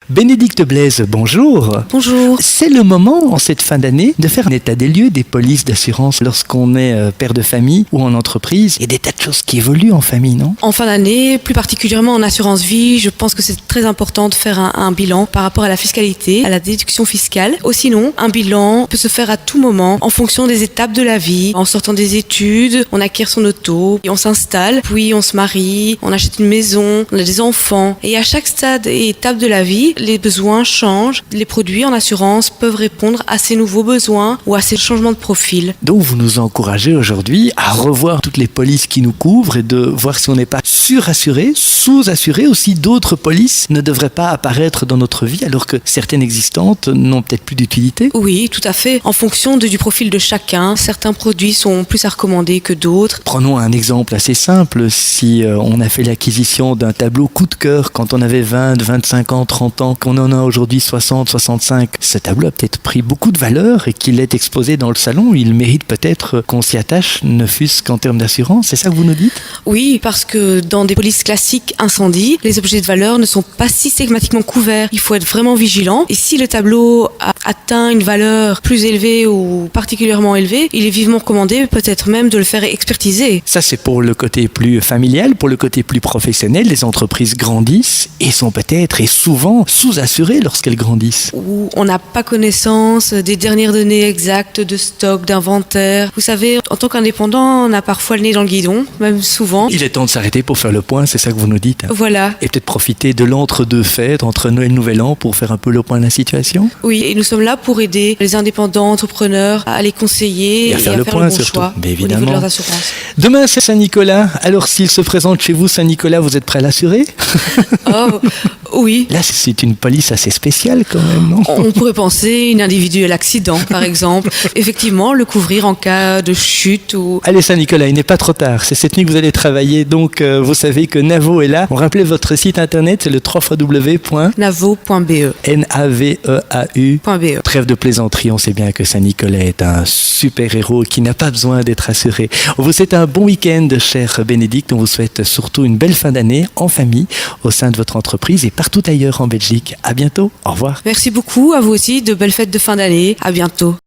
Bénédicte Blaise, bonjour. Bonjour. C'est le moment, en cette fin d'année, de faire un état des lieux des polices d'assurance lorsqu'on est père de famille ou en entreprise. Il y a des tas de choses qui évoluent en famille, non? En fin d'année, plus particulièrement en assurance vie, je pense que c'est très important de faire un bilan par rapport à la fiscalité, à la déduction fiscale. Ou sinon, un bilan peut se faire à tout moment en fonction des étapes de la vie. En sortant des études, on acquiert son auto, puis on s'installe, puis on se marie, on achète une maison, on a des enfants. Et à chaque stade et étape de la vie, les besoins changent. Les produits en assurance peuvent répondre à ces nouveaux besoins ou à ces changements de profil. Donc vous nous encouragez aujourd'hui à revoir toutes les polices qui nous couvrent et de voir si on n'est pas surassuré, sous-assuré. Aussi, d'autres polices ne devraient pas apparaître dans notre vie alors que certaines existantes n'ont peut-être plus d'utilité. Oui, tout à fait. En fonction du profil de chacun, certains produits sont plus à recommander que d'autres. Prenons un exemple assez simple. Si on a fait l'acquisition d'un tableau coup de cœur quand on avait 20, 25 ans, 30 ans, qu'on en a aujourd'hui 60, 65, ce tableau a peut-être pris beaucoup de valeur et qu'il est exposé dans le salon. Il mérite peut-être qu'on s'y attache, ne fût-ce qu'en termes d'assurance. C'est ça que vous nous dites? Oui, parce que dans des polices classiques incendie, les objets de valeur ne sont pas systématiquement couverts. Il faut être vraiment vigilant. Et si le tableau a atteint une valeur plus élevée ou particulièrement élevée, il est vivement recommandé peut-être même de le faire expertiser. Ça, c'est pour le côté plus familial. Pour le côté plus professionnel, les entreprises grandissent et sont peut-être et souvent sous-assurées lorsqu'elles grandissent. Où on n'a pas connaissance des dernières données exactes de stock, d'inventaire. Vous savez, en tant qu'indépendant, on a parfois le nez dans le guidon, même souvent. Il est temps de s'arrêter pour faire le point, c'est ça que vous nous dites. Voilà. Et peut-être profiter de l'entre-deux fêtes, entre Noël et Nouvel An, pour faire un peu le point de la situation. Oui, et nous sommes là pour aider les indépendants, entrepreneurs, à les conseiller Et à faire le point, bon surtout. choix Mais au niveau évidemment. de leurs assurances. Demain, c'est Saint-Nicolas. Alors, s'il se présente chez vous, Saint-Nicolas, vous êtes prêt à l'assurer? Oh, oui. Là, c'est une police assez spéciale quand même, non? On pourrait penser une individuel accident, par exemple. Effectivement, le couvrir en cas de chute ou... Allez Saint-Nicolas, il n'est pas trop tard. C'est cette nuit que vous allez travailler, donc vous savez que Navo est là. On rappelait votre site internet, c'est le www.naveu.be. navo.be. Trêve de plaisanterie, on sait bien que Saint-Nicolas est un super-héros qui n'a pas besoin d'être assuré. On vous souhaite un bon week-end, cher Bénédicte. On vous souhaite surtout une belle fin d'année en famille, au sein de votre entreprise et partout ailleurs en Belgique. À bientôt. Au revoir. Merci beaucoup, à vous aussi, de belles fêtes de fin d'année. À bientôt.